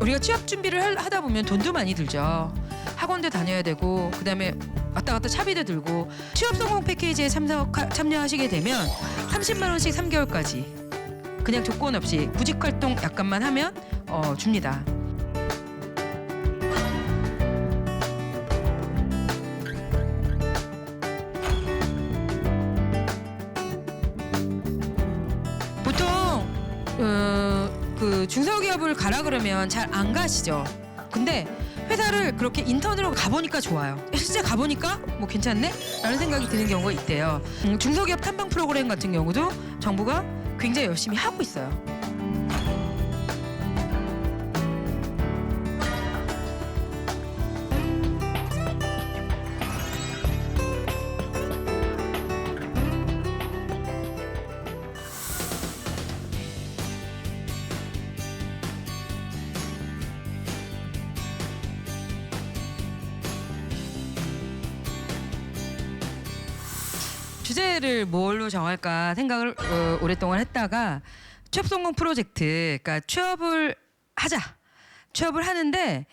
우리가 취업 준비를 하다 보면 돈도 많이 들죠. 학원도 다녀야 되고 그다음에 왔다 갔다 차비도 들고 취업 성공 패키지에 참여하시게 되면 30만 원씩 3개월까지 그냥 조건 없이 구직 활동 약간만 하면 줍니다. 보통 그 중소기업을 가라 그러면 잘 안 가시죠. 근데 회사를 그렇게 인턴으로 가보니까 좋아요. 실제 가보니까 뭐 괜찮네? 라는 생각이 드는 경우가 있대요. 중소기업 탐방 프로그램 같은 경우도 정부가 굉장히 열심히 하고 있어요. 주제를 뭘로 정할까 생각을 오랫동안 했다가 취업 성공 프로젝트, 그러니까 취업을 하는데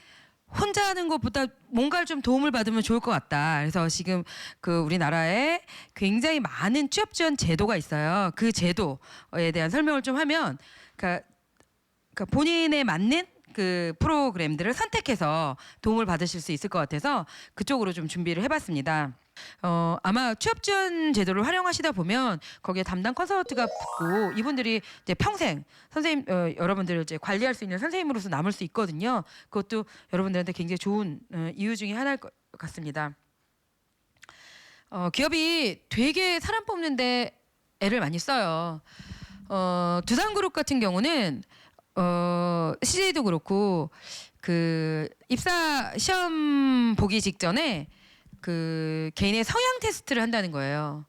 혼자 하는 것보다 뭔가를 좀 도움을 받으면 좋을 것 같다. 그래서 지금 그 우리나라에 굉장히 많은 취업 지원 제도가 있어요. 그 제도에 대한 설명을 좀 하면, 그러니까 본인에 맞는 그 프로그램들을 선택해서 도움을 받으실 수 있을 것 같아서 그쪽으로 좀 준비를 해봤습니다. 아마 취업 지원 제도를 활용하시다 보면 거기에 담당 컨설턴트가 붙고 이분들이 이제 평생 선생님 여러분들을 이제 관리할 수 있는 선생님으로서 남을 수 있거든요. 그것도 여러분들한테 굉장히 좋은 이유 중에 하나일 것 같습니다. 기업이 되게 사람 뽑는데 애를 많이 써요. 두산그룹 같은 경우는 CJ도 그렇고 그 입사 시험 보기 직전에 그 개인의 성향 테스트를 한다는 거예요.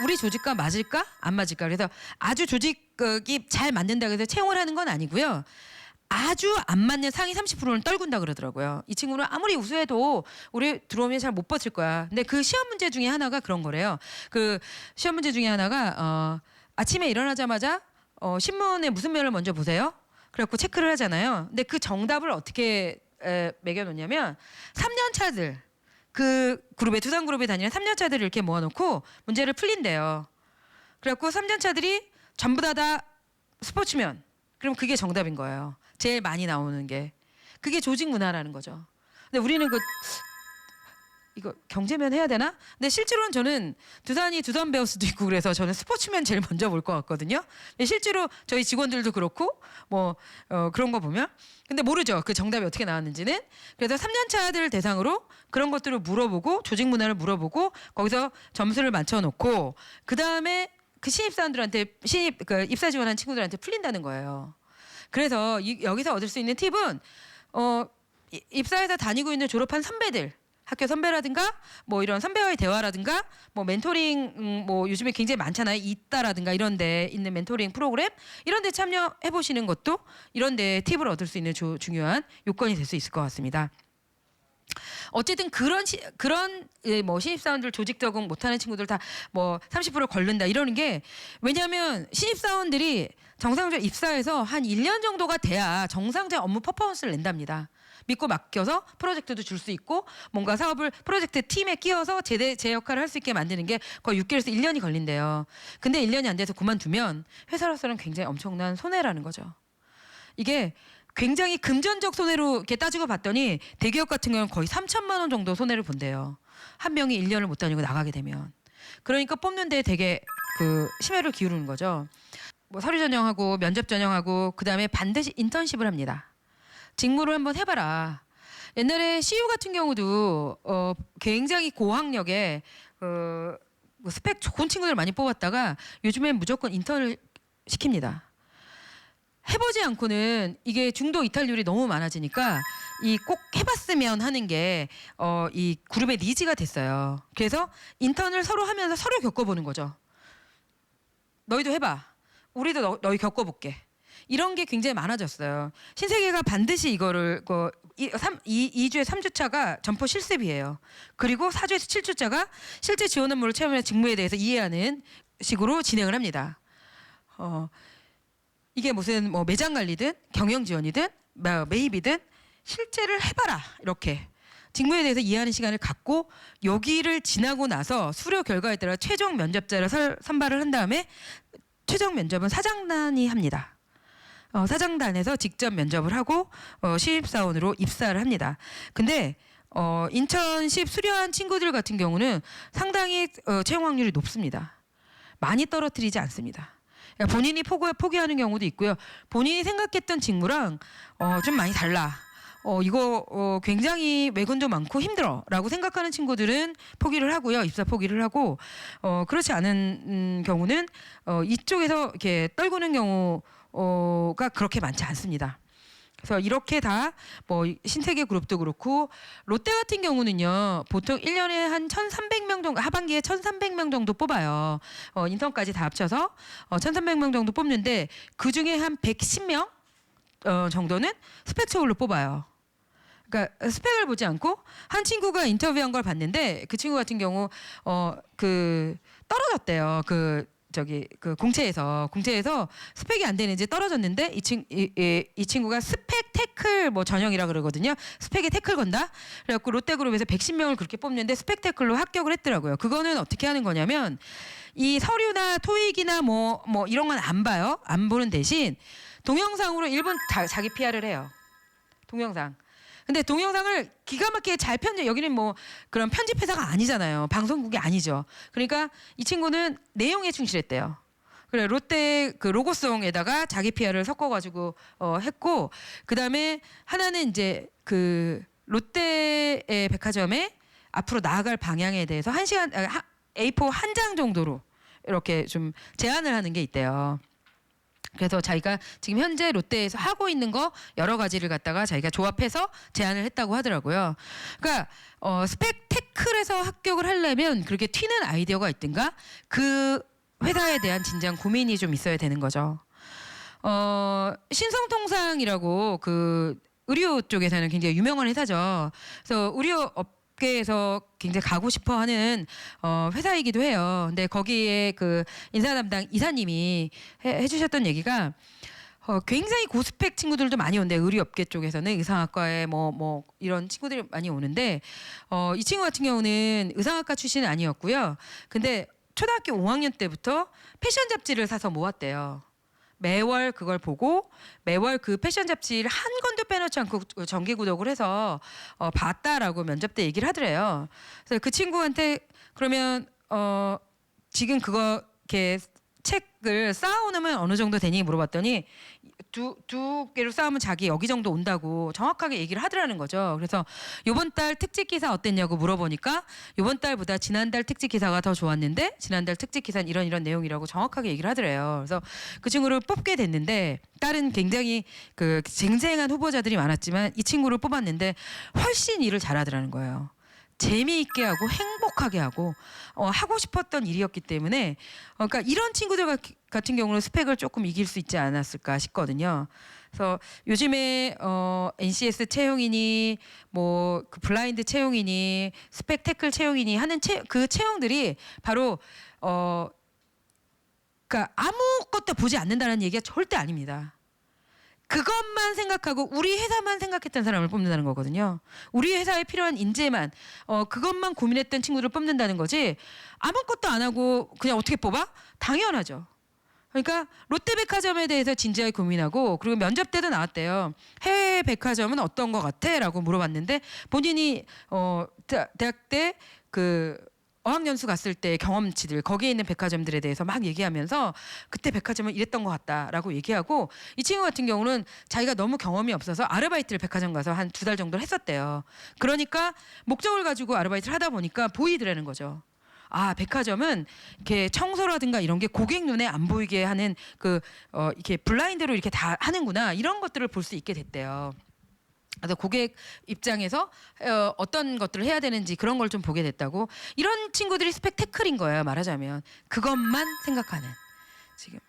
우리 조직과 맞을까? 안 맞을까? 그래서 아주 조직이 잘 맞는다고 해서 채용을 하는 건 아니고요. 아주 안 맞는 상위 30%는 떨군다 그러더라고요. 이 친구는 아무리 우수해도 우리 들어오면 잘 못 버틸 거야. 근데 그 시험 문제 중에 하나가 그런 거래요. 그 시험 문제 중에 하나가 아침에 일어나자마자 신문에 무슨 면을 먼저 보세요? 그래갖고 체크를 하잖아요. 근데 그 정답을 어떻게 매겨놓냐면 3년 차들, 그 그룹에 두산그룹에 다니는 3년 차들을 이렇게 모아놓고 문제를 풀린대요. 그래갖고 3년 차들이 전부 다 스포츠면, 그럼 그게 정답인 거예요. 제일 많이 나오는 게. 그게 조직 문화라는 거죠. 근데 우리는 이거 경제면 해야 되나? 근데 실제로는 저는 두산이 두산 베어스도 있고 그래서 저는 스포츠면 제일 먼저 볼 것 같거든요. 근데 실제로 저희 직원들도 그렇고 뭐 그런 거 보면 근데 모르죠. 그 정답이 어떻게 나왔는지는. 그래서 3년 차들 대상으로 그런 것들을 물어보고 조직 문화를 물어보고 거기서 점수를 맞춰놓고 그 다음에 그 신입사원들한테 그 입사 지원한 친구들한테 풀린다는 거예요. 그래서 여기서 얻을 수 있는 팁은 입사해서 다니고 있는 졸업한 선배들. 학교 선배라든가 뭐 이런 선배와의 대화라든가 뭐 멘토링 뭐 요즘에 굉장히 많잖아요. 있다라든가 이런 데 있는 멘토링 프로그램 이런 데 참여해 보시는 것도 이런 데 팁을 얻을 수 있는 중요한 요건이 될 수 있을 것 같습니다. 어쨌든 그런 뭐 신입사원들 조직 적응 못하는 친구들 다 뭐 30% 걸른다 이러는 게 왜냐하면 신입사원들이 정상적으로 입사해서 한 1년 정도가 돼야 정상적인 업무 퍼포먼스를 낸답니다. 믿고 맡겨서 프로젝트도 줄 수 있고 뭔가 사업을 프로젝트 팀에 끼워서 제 역할을 할 수 있게 만드는 게 거의 6개월에서 1년이 걸린대요. 근데 1년이 안 돼서 그만두면 회사로서는 굉장히 엄청난 손해라는 거죠. 이게 굉장히 금전적 손해로 이렇게 따지고 봤더니 대기업 같은 경우는 거의 3천만 원 정도 손해를 본대요. 한 명이 1년을 못 다니고 나가게 되면. 그러니까 뽑는 데 되게 그 심혈을 기울이는 거죠. 뭐 서류 전형하고 면접 전형하고 그다음에 반드시 인턴십을 합니다. 직무를 한번 해봐라. 옛날에 CU 같은 경우도 굉장히 고학력에 뭐 스펙 좋은 친구들 많이 뽑았다가 요즘엔 무조건 인턴을 시킵니다. 해보지 않고는 이게 중도 이탈률이 너무 많아지니까 이 꼭 해봤으면 하는 게 이 그룹의 니즈가 됐어요. 그래서 인턴을 서로 하면서 서로 겪어보는 거죠. 너희도 해봐. 우리도 너희 겪어볼게. 이런 게 굉장히 많아졌어요. 신세계가 반드시 이거를 2주에 3주차가 점포 실습이에요. 그리고 4주에서 7주차가 실제 지원 업무를 체험하는 직무에 대해서 이해하는 식으로 진행을 합니다. 이게 무슨 뭐 매장 관리든 경영 지원이든 메이비든 실제를 해봐라 이렇게 직무에 대해서 이해하는 시간을 갖고 여기를 지나고 나서 수료 결과에 따라 최종 면접자를 선발을 한 다음에 최종 면접은 사장단이 합니다. 사장단에서 직접 면접을 하고 신입사원으로 입사를 합니다. 근데 인천십 수료한 친구들 같은 경우는 상당히 채용 확률이 높습니다. 많이 떨어뜨리지 않습니다. 그러니까 본인이 포기하는 경우도 있고요. 본인이 생각했던 직무랑 좀 많이 달라. 이거 굉장히 외근도 많고 힘들어라고 생각하는 친구들은 포기를 하고요. 입사 포기를 하고 그렇지 않은 경우는 이쪽에서 이렇게 떨구는 경우가 그렇게 많지 않습니다. 그래서 이렇게 다 뭐 신세계 그룹도 그렇고 롯데 같은 경우는요. 보통 1년에 한 1,300명 정도 하반기에 1,300명 정도 뽑아요. 인턴까지 다 합쳐서 1,300명 정도 뽑는데 그중에 한 110명 정도는 스펙적으로 뽑아요. 그러니까 스펙을 보지 않고 한 친구가 인터뷰한 걸 봤는데 그 친구 같은 경우 떨어졌대요. 그 공채에서 스펙이 안 되는지 떨어졌는데 이 친구가 스펙 태클 뭐 전형이라 그러거든요. 스펙에 태클 건다. 그래갖고 롯데그룹에서 110명을 그렇게 뽑는데 스펙 태클로 합격을 했더라고요. 그거는 어떻게 하는 거냐면 이 서류나 토익이나 뭐 이런 건 안 봐요. 안 보는 대신 동영상으로 1분 자기 PR을 해요. 동영상. 근데 동영상을 기가 막히게 잘 여기는 뭐 그런 편집 회사가 아니잖아요. 방송국이 아니죠. 그러니까 이 친구는 내용에 충실했대요. 그래 롯데 그 로고송에다가 자기 PR을 섞어가지고 했고 그다음에 하나는 이제 그 롯데의 백화점에 앞으로 나아갈 방향에 대해서 A4 한 장 정도로 이렇게 좀 제안을 하는 게 있대요. 그래서 자기가 지금 현재 롯데에서 하고 있는 거 여러 가지를 갖다가 자기가 조합해서 제안을 했다고 하더라고요. 그러니까 스펙 태클에서 합격을 하려면 그렇게 튀는 아이디어가 있든가 그 회사에 대한 진지한 고민이 좀 있어야 되는 거죠. 신성통상이라고 그 의료 쪽에서는 굉장히 유명한 회사죠. 그래서 의료 업계에서 굉장히 가고 싶어하는 회사이기도 해요. 근데 거기에 그 인사 담당 이사님이 해주셨던 얘기가 굉장히 고스펙 친구들도 많이 오는데 의료업계 쪽에서는 의상학과에 뭐 이런 친구들이 많이 오는데 이 친구 같은 경우는 의상학과 출신은 아니었고요. 근데 초등학교 5학년 때부터 패션 잡지를 사서 모았대요. 매월 그걸 보고 매월 그 패션 잡지를 한 권도 빼놓지 않고 정기 구독을 해서 봤다라고 면접 때 얘기를 하더래요. 그래서 그 친구한테 그러면 지금 그거 이렇게 책을 쌓아놓으면 어느 정도 되니 물어봤더니 두 개로 쌓으면 자기 여기 정도 온다고 정확하게 얘기를 하더라는 거죠. 그래서 이번 달 특집 기사 어땠냐고 물어보니까 이번 달보다 지난달 특집 기사가 더 좋았는데 지난달 특집 기사는 이런 내용이라고 정확하게 얘기를 하더래요. 그래서 그 친구를 뽑게 됐는데 다른 굉장히 그 쟁쟁한 후보자들이 많았지만 이 친구를 뽑았는데 훨씬 일을 잘하더라는 거예요. 재미있게 하고 행복하게 하고 하고 싶었던 일이었기 때문에 그러니까 이런 친구들 같은 경우는 스펙을 조금 이길 수 있지 않았을까 싶거든요. 그래서 요즘에 NCS 채용이니 뭐 그 블라인드 채용이니 스펙 태클 채용이니 하는 그 채용들이 바로 그러니까 아무것도 보지 않는다는 얘기가 절대 아닙니다. 그것만 생각하고 우리 회사만 생각했던 사람을 뽑는다는 거거든요. 우리 회사에 필요한 인재만 그것만 고민했던 친구들을 뽑는다는 거지 아무것도 안 하고 그냥 어떻게 뽑아? 당연하죠. 그러니까 롯데백화점에 대해서 진지하게 고민하고 그리고 면접 때도 나왔대요. 해외 백화점은 어떤 것 같아? 라고 물어봤는데 본인이 대학 때 그 어학연수 갔을 때 경험치들 거기에 있는 백화점들에 대해서 막 얘기하면서 그때 백화점은 이랬던 것 같다라고 얘기하고 이 친구 같은 경우는 자기가 너무 경험이 없어서 아르바이트를 백화점 가서 한 2달 정도 했었대요. 그러니까 목적을 가지고 아르바이트를 하다 보니까 보이더라는 거죠. 아 백화점은 이렇게 청소라든가 이런 게 고객 눈에 안 보이게 하는 이렇게 블라인드로 이렇게 다 하는구나 이런 것들을 볼 수 있게 됐대요. 그래서 고객 입장에서 어떤 것들을 해야 되는지 그런 걸 좀 보게 됐다고. 이런 친구들이 스펙 태클인 거예요. 말하자면 그것만 생각하는 지금.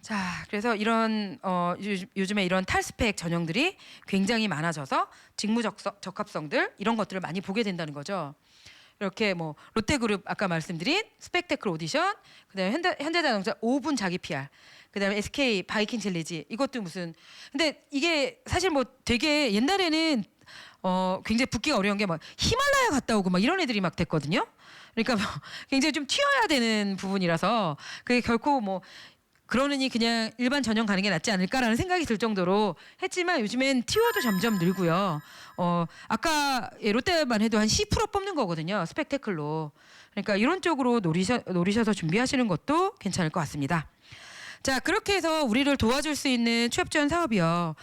자, 그래서 이런 요즘에 이런 탈스펙 전형들이 굉장히 많아져서 직무 적합성들 이런 것들을 많이 보게 된다는 거죠. 이렇게 뭐 롯데그룹 아까 말씀드린 스펙테클 오디션, 그다음에 현대자동차 5분 자기 PR, 그다음에 SK 바이킹 챌린지 이것도 무슨 근데 이게 사실 뭐 되게 옛날에는 굉장히 붙기가 어려운 게 막 히말라야 갔다 오고 막 이런 애들이 막 됐거든요. 그러니까 뭐 굉장히 좀 튀어야 되는 부분이라서 그게 결코 뭐 그러느니 그냥 일반 전형 가는 게 낫지 않을까라는 생각이 들 정도로 했지만 요즘엔 티오도 점점 늘고요. 아까 롯데만 해도 한 10% 뽑는 거거든요. 스펙테클로. 그러니까 이런 쪽으로 노리셔서 준비하시는 것도 괜찮을 것 같습니다. 자, 그렇게 해서 우리를 도와줄 수 있는 취업 지원 사업이요.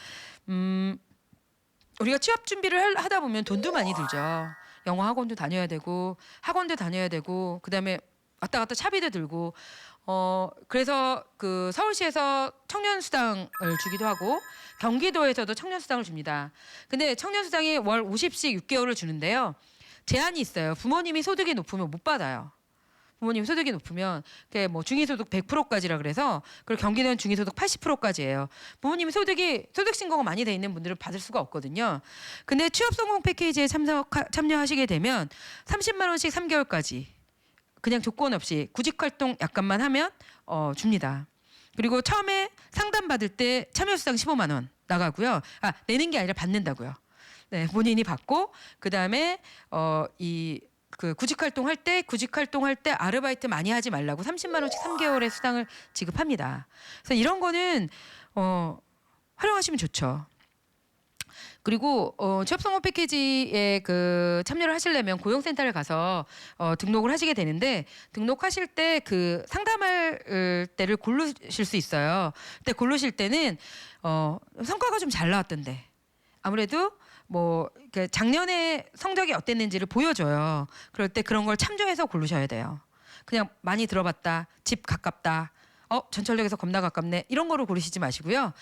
우리가 취업 준비를 하다 보면 돈도 많이 들죠. 영어 학원도 다녀야 되고 학원도 다녀야 되고 그다음에 왔다 갔다 차비도 들고 그래서 그 서울시에서 청년수당을 주기도 하고 경기도에서도 청년수당을 줍니다. 근데 청년수당이 월 50씩 6개월을 주는데요. 제한이 있어요. 부모님이 소득이 높으면 못 받아요. 부모님 소득이 높으면 그게 뭐 중위소득 100%까지라 그래서 그리고 경기도는 중위소득 80%까지예요. 부모님이 소득 신고가 많이 돼 있는 분들은 받을 수가 없거든요. 근데 취업 성공 패키지에 참여하시게 되면 30만 원씩 3개월까지 그냥 조건 없이 구직 활동 약간만 하면 줍니다. 그리고 처음에 상담 받을 때 참여수당 15만 원 나가고요. 내는 게 아니라 받는다고요. 네, 본인이 받고 그다음에 그 구직 활동할 때 아르바이트 많이 하지 말라고 30만 원씩 3개월의 수당을 지급합니다. 그래서 이런 거는 활용하시면 좋죠. 그리고 취업 성공 패키지에 그 참여를 하시려면 고용센터를 가서 등록을 하시게 되는데 등록하실 때 그 상담할 때를 고르실 수 있어요. 근데 고르실 때는 성과가 좀 잘 나왔던데 아무래도 뭐 작년에 성적이 어땠는지를 보여줘요. 그럴 때 그런 걸 참조해서 고르셔야 돼요. 그냥 많이 들어봤다, 집 가깝다, 전철역에서 겁나 가깝네 이런 거로 고르시지 마시고요.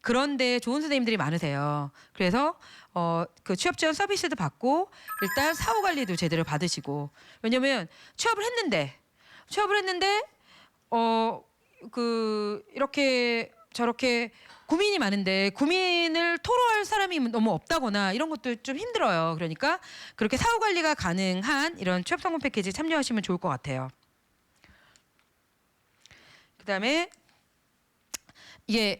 그런데 좋은 선생님들이 많으세요. 그래서 그 취업 지원 서비스도 받고 일단 사후 관리도 제대로 받으시고 왜냐면 취업을 했는데 그 이렇게 저렇게 고민이 많은데 고민을 토로할 사람이 너무 없다거나 이런 것도 좀 힘들어요. 그러니까 그렇게 사후 관리가 가능한 이런 취업 성공 패키지 참여하시면 좋을 것 같아요. 그다음에 이게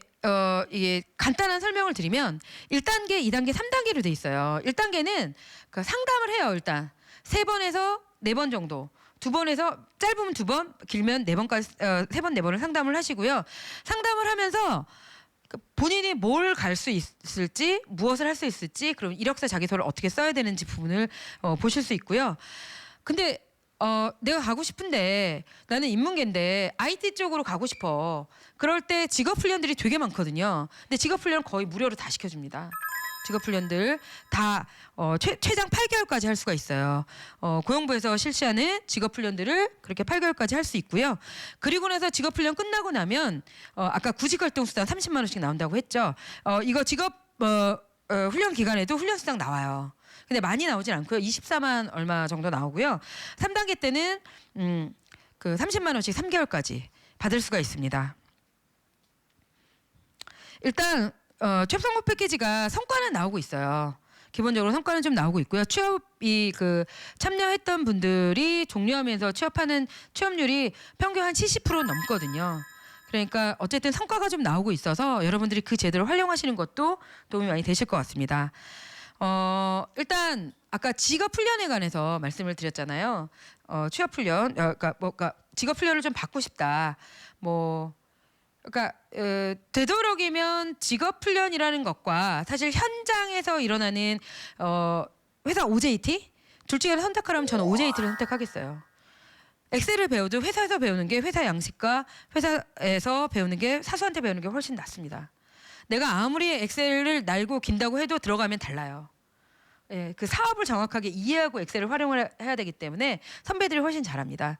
간단한 설명을 드리면 1단계, 2단계, 3단계로 돼 있어요. 1단계는 그 상담을 해요. 일단 3번에서 4번 정도. 2번에서 짧으면 2번, 길면 4번까지 3번, 4번을 상담을 하시고요. 상담을 하면서 본인이 뭘 갈 수 있을지, 무엇을 할 수 있을지, 그럼 이력서 자기소를 어떻게 써야 되는지 부분을 보실 수 있고요. 근데 내가 가고 싶은데 나는 인문계인데 IT 쪽으로 가고 싶어. 그럴 때 직업훈련들이 되게 많거든요. 근데 직업훈련 거의 무료로 다 시켜줍니다. 직업훈련들 다 최장 8개월까지 할 수가 있어요. 고용부에서 실시하는 직업훈련들을 그렇게 8개월까지 할 수 있고요. 그리고 나서 직업훈련 끝나고 나면 아까 구직활동수당 30만 원씩 나온다고 했죠. 이거 직업 훈련 기간에도 훈련수당 나와요. 근데 많이 나오진 않고요. 24만 얼마 정도 나오고요. 3단계 때는 그 30만 원씩 3개월까지 받을 수가 있습니다. 일단 취업 성공 패키지가 성과는 나오고 있어요. 기본적으로 성과는 좀 나오고 있고요. 취업이 그 참여했던 분들이 종료하면서 취업하는 취업률이 평균 한 70% 넘거든요. 그러니까 어쨌든 성과가 좀 나오고 있어서 여러분들이 그 제도를 활용하시는 것도 도움이 많이 되실 것 같습니다. 일단 아까 직업 훈련에 관해서 말씀을 드렸잖아요. 취업 훈련, 그러니까 직업 훈련을 좀 받고 싶다. 그러니까 되도록이면 직업 훈련이라는 것과 사실 현장에서 일어나는 회사 OJT 둘 중에 선택하라면 저는 OJT를 선택하겠어요. 엑셀을 배워도 회사에서 배우는 게 회사 양식과 회사에서 배우는 게 사수한테 배우는 게 훨씬 낫습니다. 내가 아무리 엑셀을 날고 긴다고 해도 들어가면 달라요. 예, 그 사업을 정확하게 이해하고 엑셀을 활용을 해야 되기 때문에 선배들이 훨씬 잘합니다.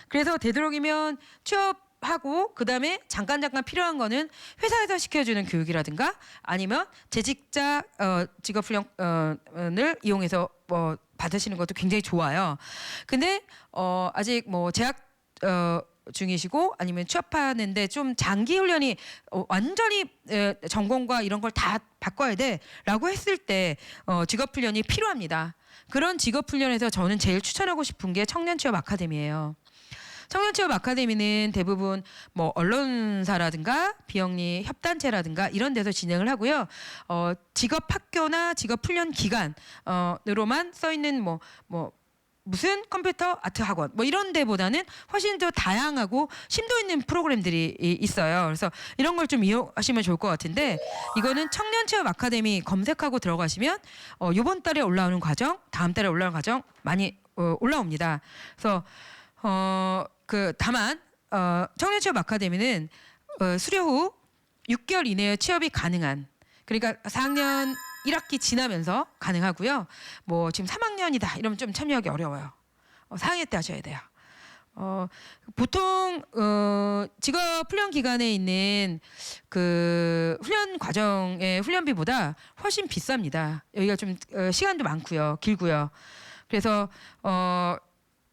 그래서 되도록이면 취업하고 그다음에 잠깐 필요한 거는 회사에서 시켜주는 교육이라든가 아니면 재직자 직업훈련을 이용해서 받으시는 것도 굉장히 좋아요. 근데 아직 뭐 재학 중이시고 아니면 취업하는데 좀 장기 훈련이 완전히 전공과 이런 걸 다 바꿔야 돼라고 했을 때 직업 훈련이 필요합니다. 그런 직업 훈련에서 저는 제일 추천하고 싶은 게 청년 취업 아카데미예요. 청년 취업 아카데미는 대부분 뭐 언론사라든가 비영리 협단체라든가 이런 데서 진행을 하고요. 직업 학교나 직업 훈련 기관으로만 써 있는 뭐 무슨 컴퓨터 아트 학원 뭐 이런 데보다는 훨씬 더 다양하고 심도 있는 프로그램들이 있어요. 그래서 이런 걸 좀 이용하시면 좋을 것 같은데 이거는 청년 취업 아카데미 검색하고 들어가시면 이번 달에 올라오는 과정, 다음 달에 올라오는 과정 많이 올라옵니다. 그래서 다만 청년 취업 아카데미는 수료 후 6개월 이내에 취업이 가능한, 그러니까 4학년 1학기 지나면서 가능하고요. 뭐 지금 3학년이다 이러면 좀 참여하기 어려워요. 4학년 때 하셔야 돼요. 보통 직업 훈련 기관에 있는 그 훈련 과정의 훈련비보다 훨씬 비쌉니다. 여기가 좀 시간도 많고요, 길고요. 그래서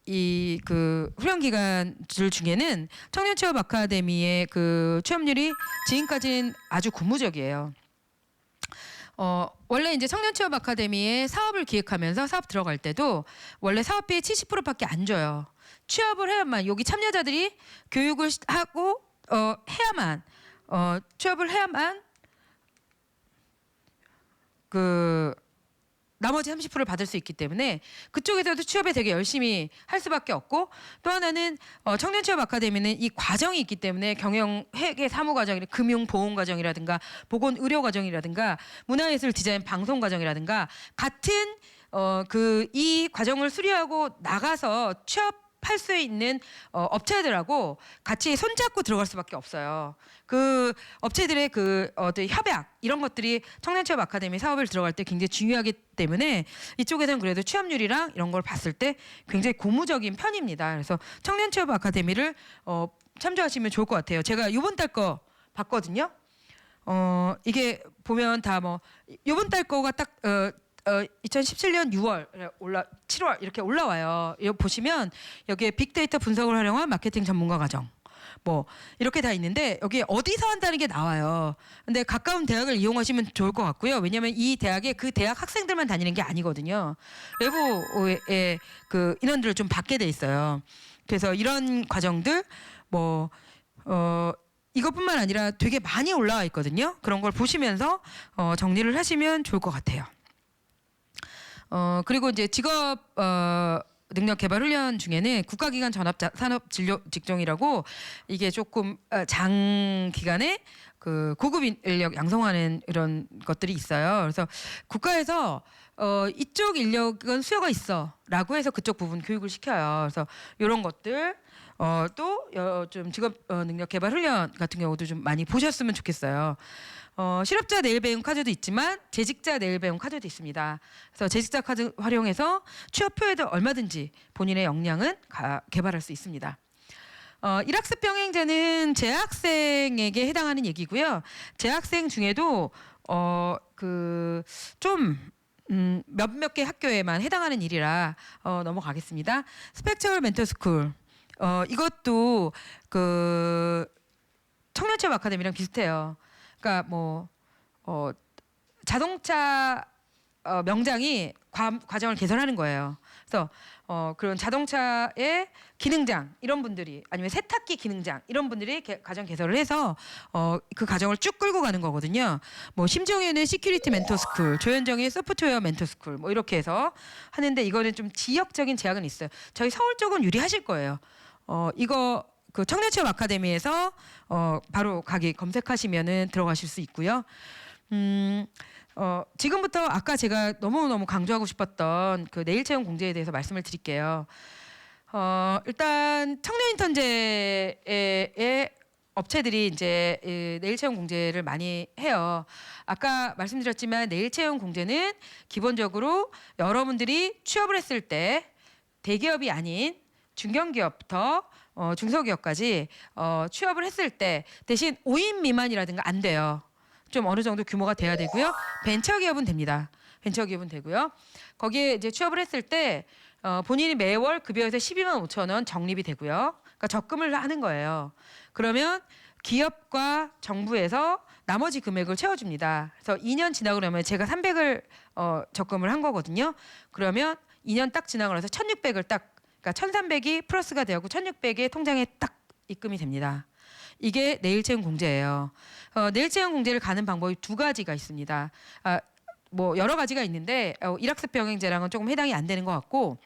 이 그 훈련 기간들 중에는 청년 취업 아카데미의 그 취업률이 지금까지는 아주 고무적이에요. 원래 이제 청년 취업 아카데미에 사업을 기획하면서 사업 들어갈 때도 원래 사업비의 70%밖에 안 줘요. 취업을 해야만, 여기 참여자들이 교육을 하고 해야만, 취업을 해야만 그 나머지 30%를 받을 수 있기 때문에 그쪽에서도 취업에 되게 열심히 할 수밖에 없고, 또 하나는 청년 취업 아카데미는 이 과정이 있기 때문에 경영 회계 사무 과정이나 금융 보험 과정이라든가 보건 의료 과정이라든가 문화예술 디자인 방송 과정이라든가 같은 이 과정을 수료하고 나가서 취업할 수 있는 업체들하고 같이 손잡고 들어갈 수밖에 없어요. 그 업체들의 그 협약 이런 것들이 청년 취업 아카데미 사업을 들어갈 때 굉장히 중요하기 때문에 이쪽에서는 그래도 취업률이랑 이런 걸 봤을 때 굉장히 고무적인 편입니다. 그래서 청년 취업 아카데미를 참조하시면 좋을 것 같아요. 제가 이번 달 거 봤거든요. 이게 보면 다 뭐 이번 달 거가 딱 2017년 6월, 7월 이렇게 올라와요. 이거 보시면 여기에 빅데이터 분석을 활용한 마케팅 전문가 과정 뭐 이렇게 다 있는데 여기 어디서 한다는 게 나와요. 근데 가까운 대학을 이용하시면 좋을 것 같고요. 왜냐하면 이 대학에 그 대학 학생들만 다니는 게 아니거든요. 외부의 그 인원들을 좀 받게 돼 있어요. 그래서 이런 과정들 뭐 이것뿐만 아니라 되게 많이 올라와 있거든요. 그런 걸 보시면서 정리를 하시면 좋을 것 같아요. 그리고 이제 직업 능력 개발 훈련 중에는 국가기관 전업 산업 진료 직종이라고 이게 조금 장기간에 그 고급 인력 양성하는 이런 것들이 있어요. 그래서 국가에서 이쪽 인력은 수요가 있어라고 해서 그쪽 부분 교육을 시켜요. 그래서 이런 것들 또 좀 직업 능력 개발 훈련 같은 경우도 좀 많이 보셨으면 좋겠어요. 실업자 내일 배움 카드도 있지만 재직자 내일 배움 카드도 있습니다. 그래서 재직자 카드 활용해서 취업표에도 얼마든지 본인의 역량은 개발할 수 있습니다. 일학습 병행제는 재학생에게 해당하는 얘기고요. 재학생 중에도 몇몇 개 학교에만 해당하는 일이라 넘어가겠습니다. 스펙처럴 멘토스쿨 이것도 그 청년 취업 아카데미랑 비슷해요. 그러니까 뭐 자동차 명장이 과정을 개설하는 거예요. 그래서 그런 자동차의 기능장 이런 분들이 아니면 세탁기 기능장 이런 분들이 과정 개설을 해서 그 과정을 쭉 끌고 가는 거거든요. 뭐 심정현의 시큐리티 멘토스쿨, 조현정의 소프트웨어 멘토스쿨 뭐 이렇게 해서 하는데 이거는 좀 지역적인 제약은 있어요. 저희 서울 쪽은 유리하실 거예요. 이거 그 청년 취업 아카데미에서 바로 가기 검색하시면은 들어가실 수 있고요. 지금부터 아까 제가 너무너무 강조하고 싶었던 그 내일 채용 공제에 대해서 말씀을 드릴게요. 일단 청년 인턴제의 업체들이 이제 내일 채용 공제를 많이 해요. 아까 말씀드렸지만 내일 채용 공제는 기본적으로 여러분들이 취업을 했을 때 대기업이 아닌 중견기업부터 중소기업까지 취업을 했을 때 대신 5인 미만이라든가 안 돼요. 좀 어느 정도 규모가 돼야 되고요. 벤처기업은 됩니다. 벤처기업은 되고요. 거기에 이제 취업을 했을 때 본인이 매월 급여에서 12만 5천 원 적립이 되고요. 그러니까 적금을 하는 거예요. 그러면 기업과 정부에서 나머지 금액을 채워줍니다. 그래서 2년 지나고 나면 제가 300을 적금을 한 거거든요. 그러면 2년 딱 지나고 나서 1,600을 딱, 그러니까 1,300이 플러스가 되었고 1,600의 통장에 딱 입금이 됩니다. 이게 내일채용 공제예요. 내일채용 공제를 가는 방법이 두 가지가 있습니다. 뭐 여러 가지가 있는데 일학습 병행제랑은 조금 해당이 안 되는 것 같고,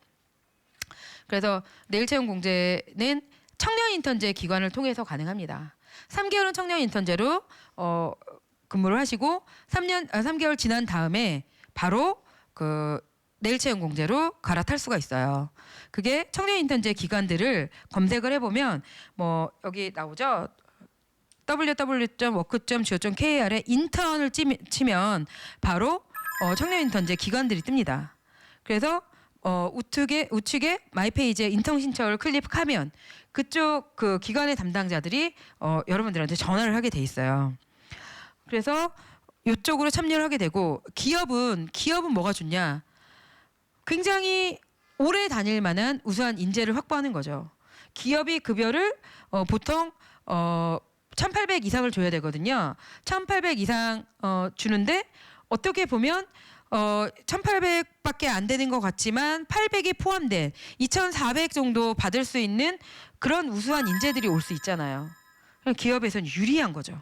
그래서 내일채용 공제는 청년 인턴제 기관을 통해서 가능합니다. 3개월은 청년 인턴제로 근무를 하시고 3개월 지난 다음에 바로 그 내일채용 공제로 갈아탈 수가 있어요. 그게 청년 인턴제 기관들을 검색을 해보면 뭐 여기 나오죠. www.work.go.kr에 인턴을 치면 바로 청년 인턴제 기관들이 뜹니다. 그래서 우측에 마이페이지에 인턴 신청을 클릭하면 그쪽 그 기관의 담당자들이 여러분들한테 전화를 하게 돼 있어요. 그래서 이쪽으로 참여를 하게 되고, 기업은 뭐가 좋냐? 굉장히 오래 다닐 만한 우수한 인재를 확보하는 거죠. 기업이 급여를 보통 1,800 이상을 줘야 되거든요. 1,800 이상 주는데 어떻게 보면 1,800밖에 안 되는 것 같지만 800이 포함된 2,400 정도 받을 수 있는 그런 우수한 인재들이 올 수 있잖아요. 기업에서는 유리한 거죠.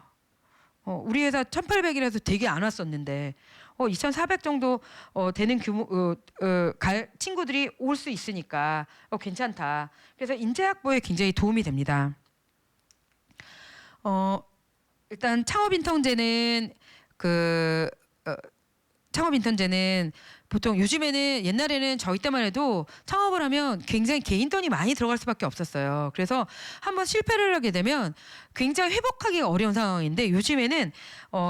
우리 회사 1,800이라서 되게 안 왔었는데 2,400 정도 되는 규모 갈 친구들이 올 수 있으니까 괜찮다. 그래서 인재 확보에 굉장히 도움이 됩니다. 일단 창업 인턴제는 보통 요즘에는, 옛날에는 저희 때만 해도 창업을 하면 굉장히 개인 돈이 많이 들어갈 수밖에 없었어요. 그래서 한번 실패를 하게 되면 굉장히 회복하기가 어려운 상황인데, 요즘에는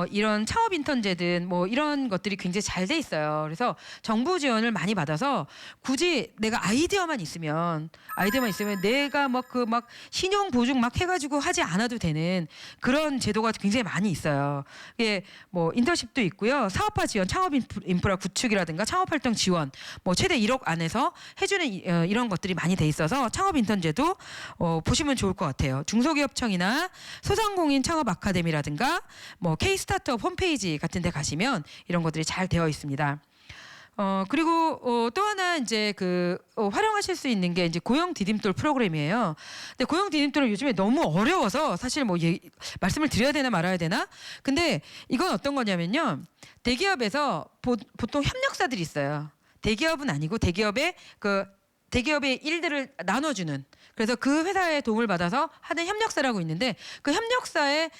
이런 창업 인턴제든 뭐 이런 것들이 굉장히 잘 돼 있어요. 그래서 정부 지원을 많이 받아서 굳이 내가 아이디어만 있으면 내가 막 신용 보증 막 해가지고 하지 않아도 되는 그런 제도가 굉장히 많이 있어요. 이게 뭐 인턴십도 있고요, 사업화 지원, 창업 인프라 구축이라든가 창업활동 지원, 뭐 최대 1억 안에서 해주는 이런 것들이 많이 돼 있어서 창업 인턴제도 보시면 좋을 것 같아요. 중소기업청이나 소상공인 창업 아카데미라든가 뭐 K-스타트업 홈페이지 같은 데 가시면 이런 것들이 잘 되어 있습니다. 그리고 또 하나 이제 활용하실 수 있는 게 이제 고용 디딤돌 프로그램이에요. 근데 고용 디딤돌은 요즘에 너무 어려워서 사실 뭐 말씀을 드려야 되나 말아야 되나? 근데 이건 어떤 거냐면요. 대기업에서 보통 협력사들이 있어요. 대기업은 아니고 대기업의 일들을 나눠주는, 그래서 그 회사의 도움을 받아서 하는 협력사라고 있는데, 그 협력사에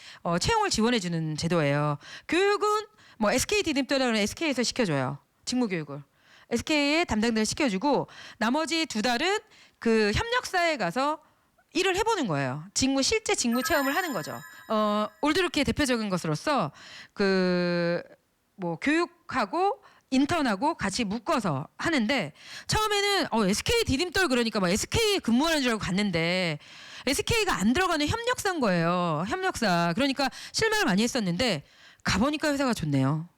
채용을 지원해주는 제도예요. 교육은 뭐 SK 디딤돌이라는 SK에서 시켜줘요. 직무교육을 SK의 담당자를 시켜주고, 나머지 2달은 그 협력사에 가서 일을 해보는 거예요. 실제 직무 체험을 하는 거죠. 올드루키의 대표적인 것으로서 뭐 교육하고 인턴하고 같이 묶어서 하는데, 처음에는 SK 디딤돌 그러니까 막 SK에 근무하는 줄 알고 갔는데 SK가 안 들어가는 협력사인 거예요. 협력사. 그러니까 실망을 많이 했었는데 가보니까 회사가 좋네요.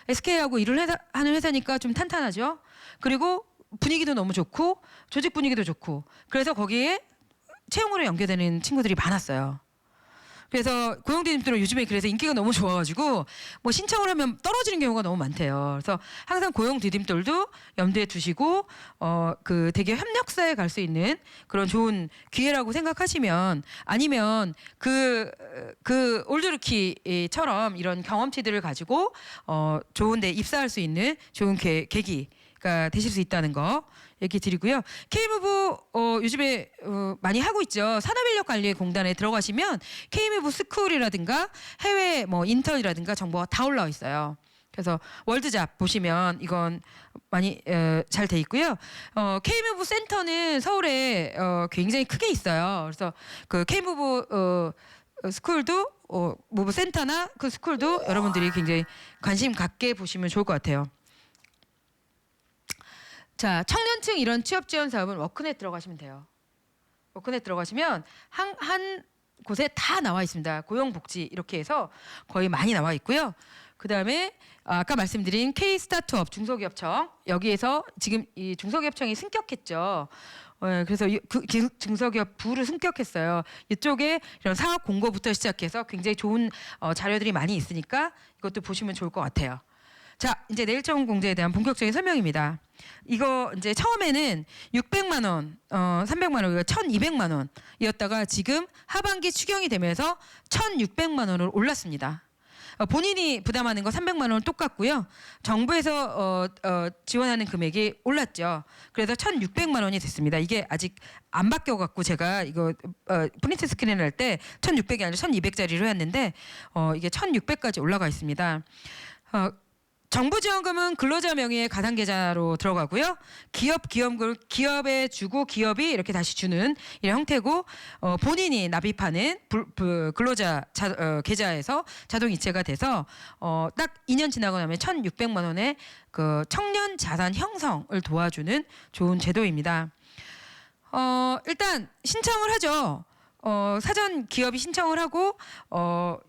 SK하고 일을 하는 회사니까 좀 탄탄하죠. 그리고 분위기도 너무 좋고 조직 분위기도 좋고, 그래서 거기에 채용으로 연계되는 친구들이 많았어요. 그래서 고용 디딤돌은 요즘에 그래서 인기가 너무 좋아가지고 뭐 신청을 하면 떨어지는 경우가 너무 많대요. 그래서 항상 고용 디딤돌도 염두에 두시고 대기업 협력사에 갈 수 있는 그런 좋은 기회라고 생각하시면, 아니면 올드루키처럼 이런 경험치들을 가지고 좋은데 입사할 수 있는 좋은 계기가 되실 수 있다는 거 얘기 드리고요. K무브 요즘에 많이 하고 있죠. 산업인력관리공단에 들어가시면 K무브 스쿨이라든가 해외 뭐 인턴이라든가 정보가 다 올라와 있어요. 그래서 월드잡 보시면 이건 많이 잘 돼 있고요. K무브 센터는 서울에 굉장히 크게 있어요. 그래서 그 K무브 스쿨도 무브 센터나 그 스쿨도 여러분들이 굉장히 관심 갖게 보시면 좋을 것 같아요. 자, 청년층 이런 취업 지원 사업은 워크넷 들어가시면 돼요. 워크넷 들어가시면 한 곳에 다 나와 있습니다. 고용복지 이렇게 해서 거의 많이 나와 있고요. 그다음에 아까 말씀드린 K-스타트업 중소기업청, 여기에서 지금 이 중소기업청이 승격했죠. 그래서 중소기업 부를 승격했어요. 이쪽에 이런 사업 공고부터 시작해서 굉장히 좋은 자료들이 많이 있으니까 이것도 보시면 좋을 것 같아요. 자, 이제 내일채용 공제에 대한 본격적인 설명입니다. 이거 이제 처음에는 600만 원, 300만 원, 1,200만 원이었다가 지금 하반기 추경이 되면서 1,600만 원으로 올랐습니다. 본인이 부담하는 거 300만 원은 똑같고요. 정부에서 지원하는 금액이 올랐죠. 그래서 1,600만 원이 됐습니다. 이게 아직 안 바뀌어 갖고 제가 이거 프린트 스크린을 할 때 1,600이 아니라 1,200짜리로 했는데 이게 1,600까지 올라가 있습니다. 정부 지원금은 근로자 명의의 가상 계좌로 들어가고요. 기업을 기업에 주고 기업이 이렇게 다시 주는 이런 형태고 본인이 납입하는 근로자 계좌에서 자동 이체가 돼서 딱 2년 지나고 나면 1,600만 원의 그 청년 자산 형성을 도와주는 좋은 제도입니다. 일단 신청을 하죠. 사전 기업이 신청을 하고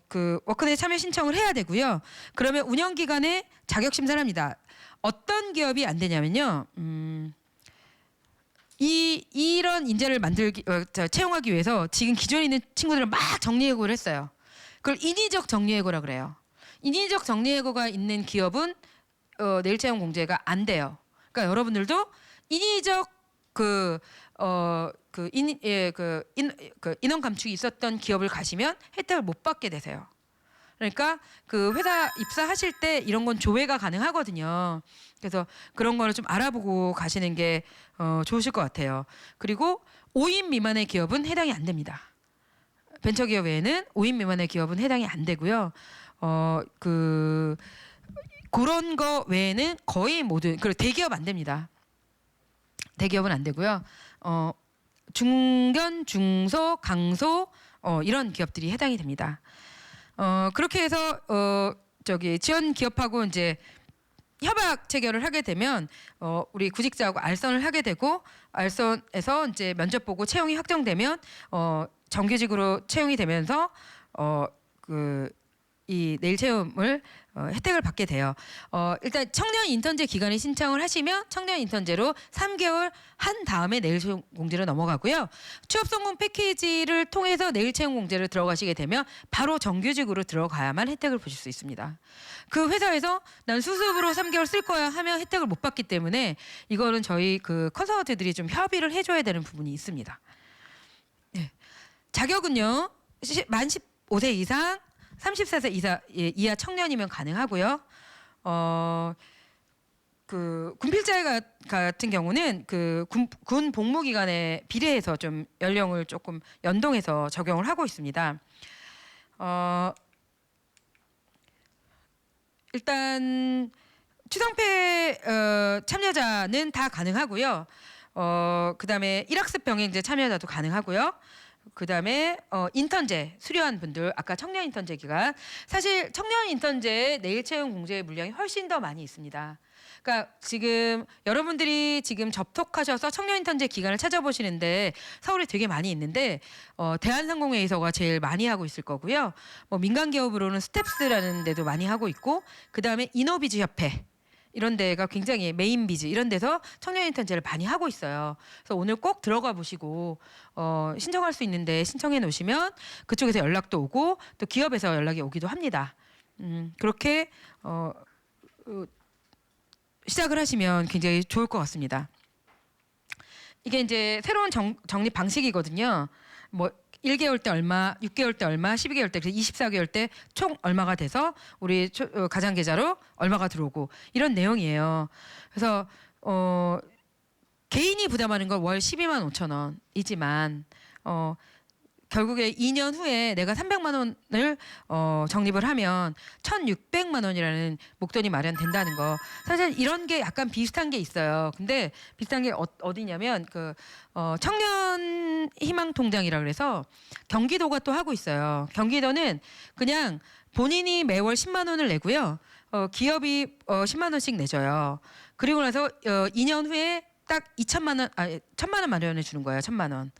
그 워크넷 참여 신청을 해야 되고요. 그러면 운영 기간에 자격 심사를 합니다. 어떤 기업이 안 되냐면요. 이런 인재를 채용하기 위해서 지금 기존에 있는 친구들을 막 정리해고를 했어요. 그걸 인위적 정리해고라 그래요. 인위적 정리해고가 있는 기업은 내일 채용 공제가 안 돼요. 그러니까 여러분들도 인위적 인원 감축이 있었던 기업을 가시면 혜택을 못 받게 되세요. 그러니까 그 회사 입사하실 때 이런 건 조회가 가능하거든요. 그래서 그런 거를 좀 알아보고 가시는 게 좋으실 것 같아요. 그리고 5인 미만의 기업은 해당이 안 됩니다. 벤처기업 외에는 5인 미만의 기업은 해당이 안 되고요. 그런 거 외에는 거의 모든 그리고 대기업 안 됩니다. 대기업은 안 되고요. 중견, 중소, 강소 이런 기업들이 해당이 됩니다. 그렇게 해서 지원 기업하고 이제 협약 체결을 하게 되면 우리 구직자하고 알선을 하게 되고 알선에서 이제 면접 보고 채용이 확정되면 정규직으로 채용이 되면서 이 내일 채용을 혜택을 받게 돼요. 일단 청년 인턴제 기간에 신청을 하시면 청년 인턴제로 3개월 한 다음에 내일 채용 공제로 넘어가고요. 취업 성공 패키지를 통해서 내일 채용 공제를 들어가시게 되면 바로 정규직으로 들어가야만 혜택을 보실 수 있습니다. 그 회사에서 난 수습으로 3개월 쓸 거야 하면 혜택을 못 받기 때문에 이거는 저희 그 컨설턴트들이 좀 협의를 해줘야 되는 부분이 있습니다. 네. 자격은요. 만 15세 이상 34세 이하 청년이면 가능하고요. 그 군필자 같은 경우는 그 군 복무 기간에 비례해서 좀 연령을 조금 연동해서 적용을 하고 있습니다. 일단 추상패 참여자는 다 가능하고요. 그다음에 일학습 병행제 참여자도 가능하고요. 그다음에 인턴제 수료한 분들 아까 청년 인턴제 기간 사실 청년 인턴제의 내일 채용 공제 물량이 훨씬 더 많이 있습니다. 그러니까 지금 여러분들이 지금 접촉하셔서 청년 인턴제 기간을 찾아보시는데 서울에 되게 많이 있는데 대한상공회의소가 제일 많이 하고 있을 거고요. 민간 기업으로는 스텝스라는 데도 많이 하고 있고 그다음에 이노비즈 협회 이런 데가 굉장히 메인비즈 이런 데서 청년 인턴제를 많이 하고 있어요. 그래서 오늘 꼭 들어가 보시고 신청할 수 있는데 신청해 놓으시면 그쪽에서 연락도 오고 또 기업에서 연락이 오기도 합니다. 그렇게 시작을 하시면 굉장히 좋을 것 같습니다. 이게 이제 새로운 적립 방식이거든요. 1개월 때 얼마, 6개월 때 얼마, 12개월 때, 24개월 때 총 얼마가 돼서 우리 가상 계좌로 얼마가 들어오고 이런 내용이에요. 그래서 개인이 부담하는 건 월 12만 5천 원이지만 결국에 2년 후에 내가 300만 원을 적립을 하면 1,600만 원이라는 목돈이 마련된다는 거. 사실 이런 게 약간 비슷한 게 있어요. 근데 비슷한 게 어디냐면 그 청년 희망 통장이라 그래서 경기도가 또 하고 있어요. 경기도는 그냥 본인이 매월 10만 원을 내고요. 기업이 10만 원씩 내줘요. 그리고 나서 2년 후에 딱 1,000만 원 마련해 주는 거예요. 1,000만 원.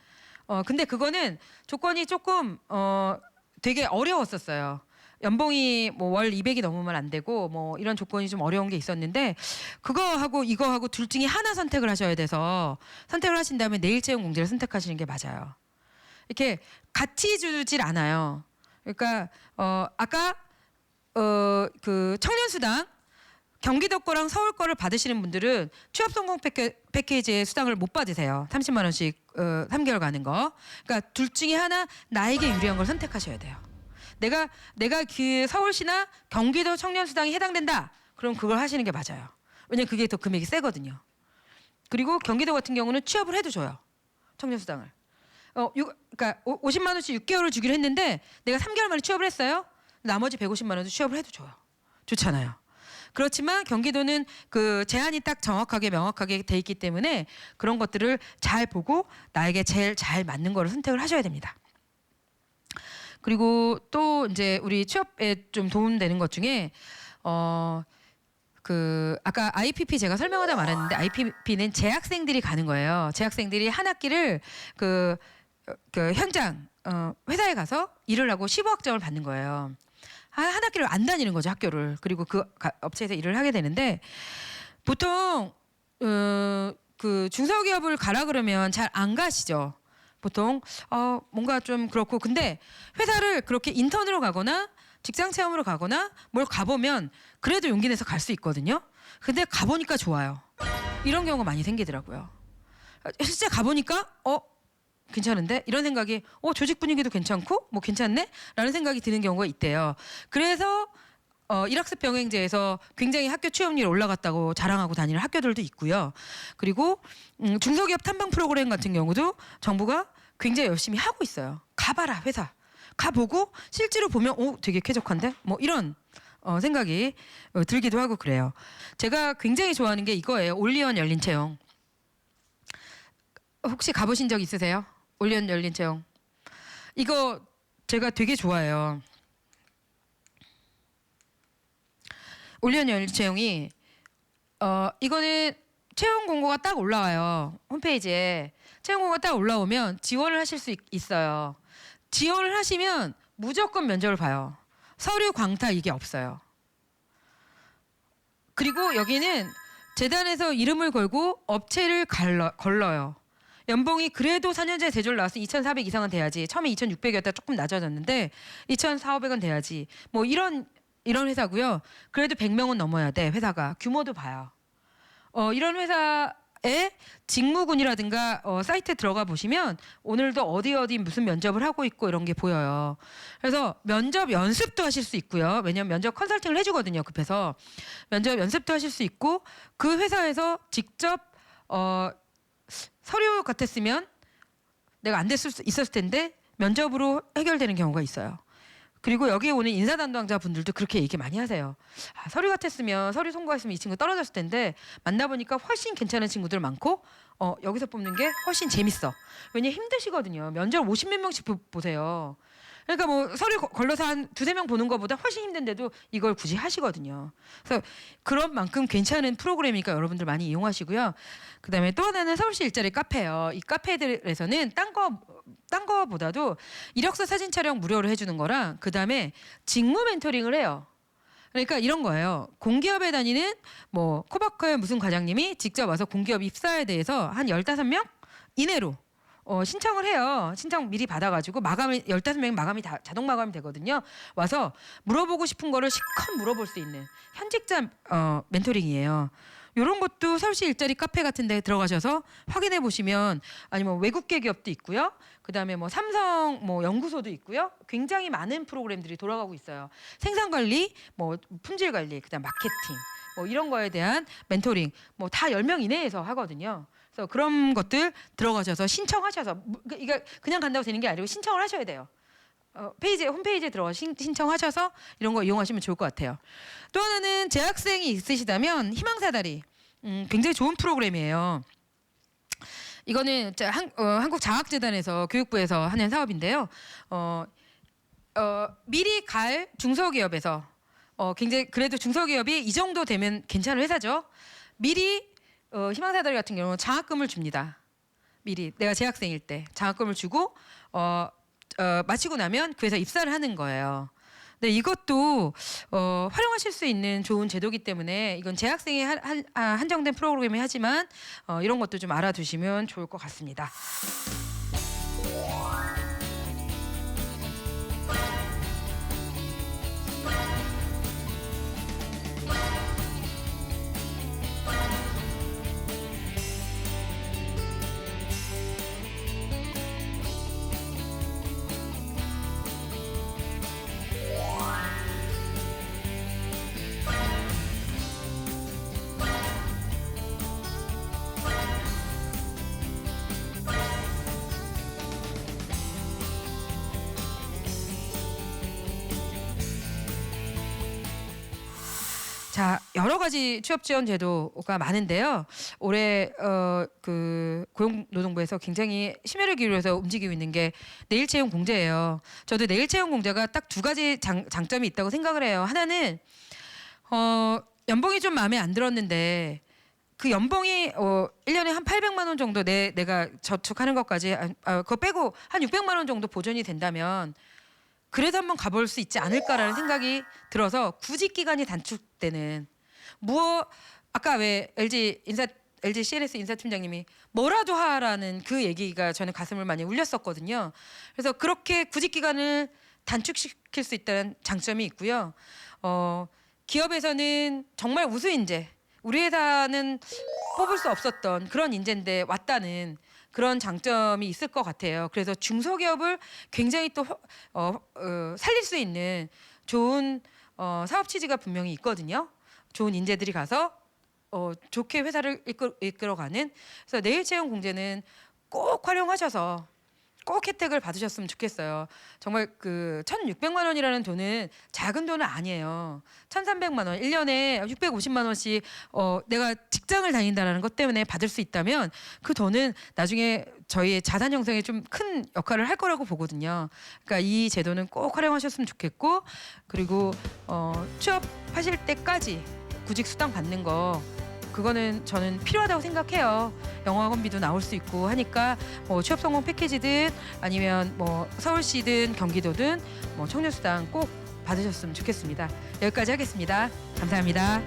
근데 그거는 조건이 조금 되게 어려웠었어요. 연봉이 뭐 월 200이 넘으면 안 되고 뭐 이런 조건이 좀 어려운 게 있었는데 그거하고 이거하고 둘 중에 하나 선택을 하셔야 돼서 선택을 하신 다음에 내일 채용 공제를 선택하시는 게 맞아요. 이렇게 같이 주질 않아요. 그러니까 아까 그 청년수당 경기도 거랑 서울 거를 받으시는 분들은 취업 성공 패키지의 수당을 못 받으세요. 30만 원씩 3개월 가는 거. 그러니까 둘 중에 하나 나에게 유리한 걸 선택하셔야 돼요. 내가 그 서울시나 경기도 청년 수당이 해당된다. 그럼 그걸 하시는 게 맞아요. 왜냐면 그게 더 금액이 세거든요. 그리고 경기도 같은 경우는 취업을 해도 줘요. 청년 수당을. 그러니까 50만 원씩 6개월을 주기로 했는데 내가 3개월 만에 취업을 했어요. 나머지 150만 원도 취업을 해도 줘요. 좋잖아요. 그렇지만 경기도는 그 제한이 딱 정확하게 명확하게 돼 있기 때문에 그런 것들을 잘 보고 나에게 제일 잘 맞는 거를 선택을 하셔야 됩니다. 그리고 또 이제 우리 취업에 좀 도움되는 것 중에 그 아까 IPP 제가 설명하다 말았는데 IPP는 재학생들이 가는 거예요. 재학생들이 한 학기를 그 현장 회사에 가서 일을 하고 15학점을 받는 거예요. 한 학기를 안 다니는 거죠, 학교를. 그리고 그 업체에서 일을 하게 되는데 보통 그 중소기업을 가라 그러면 잘 안 가시죠. 보통 뭔가 좀 그렇고 근데 회사를 그렇게 인턴으로 가거나 직장 체험으로 가거나 뭘 가보면 그래도 용기 내서 갈 수 있거든요. 근데 가보니까 좋아요. 이런 경우가 많이 생기더라고요. 실제 가보니까 괜찮은데? 이런 생각이 조직 분위기도 괜찮고 뭐 괜찮네? 라는 생각이 드는 경우가 있대요. 그래서 일학습 병행제에서 굉장히 학교 취업률이 올라갔다고 자랑하고 다니는 학교들도 있고요. 그리고 중소기업 탐방 프로그램 같은 경우도 정부가 굉장히 열심히 하고 있어요. 가봐라 회사. 가보고 실제로 보면 되게 쾌적한데? 뭐 이런 생각이 들기도 하고 그래요. 제가 굉장히 좋아하는 게 이거예요. 올리원 열린 채용. 혹시 가보신 적 있으세요? 올리원 열린 채용. 이거 제가 되게 좋아해요. 올리원 열린 채용이 이거는 채용 공고가 딱 올라와요. 홈페이지에 채용 공고가 딱 올라오면 지원을 하실 수 있어요. 지원을 하시면 무조건 면접을 봐요. 서류 광탈 이게 없어요. 그리고 여기는 재단에서 이름을 걸고 업체를 걸러요. 연봉이 그래도 4년제 대졸 나와서 2,400 이상은 돼야지. 처음에 2,600이었다 조금 낮아졌는데 2,400은 돼야지. 뭐 이런 회사고요. 그래도 100명은 넘어야 돼. 회사가 규모도 봐요. 이런 회사의 직무군이라든가 사이트에 들어가 보시면 오늘도 어디 무슨 면접을 하고 있고 이런 게 보여요. 그래서 면접 연습도 하실 수 있고요. 왜냐하면 면접 컨설팅을 해주거든요. 급해서 면접 연습도 하실 수 있고 그 회사에서 직접 서류 같았으면 내가 안 있었을 텐데 면접으로 해결되는 경우가 있어요. 그리고 여기에 오는 인사 담당자 분들도 그렇게 얘기 많이 하세요. 서류 같았으면 서류 송구했으면 이 친구 떨어졌을 텐데 만나보니까 훨씬 괜찮은 친구들 많고 여기서 뽑는 게 훨씬 재밌어. 왜냐면 힘드시거든요. 면접 50몇 명씩 보세요. 그러니까 뭐 서류 걸러서 한 2-3명 보는 것보다 훨씬 힘든데도 이걸 굳이 하시거든요. 그래서 그런 만큼 괜찮은 프로그램이니까 여러분들 많이 이용하시고요. 그다음에 또 하나는 서울시 일자리 카페예요. 이 카페들에서는 딴 거보다도 이력서 사진 촬영 무료로 해주는 거랑 그다음에 직무 멘토링을 해요. 그러니까 이런 거예요. 공기업에 다니는 뭐 코바커의 무슨 과장님이 직접 와서 공기업 입사에 대해서 한 15명 이내로 신청을 해요. 신청 미리 받아가지고 15명 마감이 자동 마감이 되거든요. 와서 물어보고 싶은 거를 실컷 물어볼 수 있는 현직자 멘토링이에요. 이런 것도 서울시 일자리 카페 같은 데 들어가셔서 확인해 보시면 아니면 외국계 기업도 있고요. 그다음에 뭐 삼성 뭐 연구소도 있고요. 굉장히 많은 프로그램들이 돌아가고 있어요. 생산 관리, 뭐 품질 관리, 그다음 마케팅 뭐 이런 거에 대한 멘토링 뭐 다 10명 이내에서 하거든요. 그래서 그런 것들 들어가셔서 신청하셔서 이게 그냥 간다고 되는 게 아니고 신청을 하셔야 돼요. 홈페이지에 들어가서 신청하셔서 이런 거 이용하시면 좋을 것 같아요. 또 하나는 재학생이 있으시다면 희망사다리 굉장히 좋은 프로그램이에요. 이거는 한국장학재단에서 교육부에서 하는 사업인데요. 미리 갈 중소기업에서 굉장히 그래도 중소기업이 이 정도 되면 괜찮은 회사죠. 미리 희망사다리 같은 경우는 장학금을 줍니다. 미리 내가 재학생일 때 장학금을 주고 마치고 나면 그 회사 입사를 하는 거예요. 네, 이것도 활용하실 수 있는 좋은 제도이기 때문에 이건 재학생에 한정된 프로그램이 하지만 이런 것도 좀 알아두시면 좋을 것 같습니다. 자, 여러 가지 취업 지원 제도가 많은데요. 올해 그 고용노동부에서 굉장히 심혈을 기울여서 움직이고 있는 게 내일 채용 공제예요. 저도 내일 채용 공제가 딱 두 가지 장점이 있다고 생각을 해요. 하나는 연봉이 좀 마음에 안 들었는데 그 연봉이 1년에 한 800만 원 정도 내가 저축하는 것까지 그거 빼고 한 600만 원 정도 보존이 된다면 그래도 한번 가볼 수 있지 않을까라는 생각이 들어서 구직 기간이 단축되는 아까 왜 LG CNS 인사팀장님이 뭐라도 하라는 그 얘기가 저는 가슴을 많이 울렸었거든요. 그래서 그렇게 구직 기간을 단축시킬 수 있다는 장점이 있고요. 기업에서는 정말 우수 인재, 우리 회사는 뽑을 수 없었던 그런 인재인데 왔다는 그런 장점이 있을 것 같아요. 그래서 중소기업을 굉장히 또 살릴 수 있는 좋은 사업 취지가 분명히 있거든요. 좋은 인재들이 가서 좋게 회사를 이끌어가는. 그래서 내일 채용 공제는 꼭 활용하셔서 꼭 혜택을 받으셨으면 좋겠어요. 정말 그 1,600만 원이라는 돈은 작은 돈은 아니에요. 1,300만 원, 1년에 650만 원씩 내가 직장을 다닌다는 것 때문에 받을 수 있다면 그 돈은 나중에 저희의 자산 형성에 좀 큰 역할을 할 거라고 보거든요. 그러니까 이 제도는 꼭 활용하셨으면 좋겠고, 그리고 취업하실 때까지 구직 수당 받는 거 그거는 저는 필요하다고 생각해요. 영어학원비도 나올 수 있고 하니까 취업 성공 패키지든 아니면 서울시든 경기도든 청년수당 꼭 받으셨으면 좋겠습니다. 여기까지 하겠습니다. 감사합니다.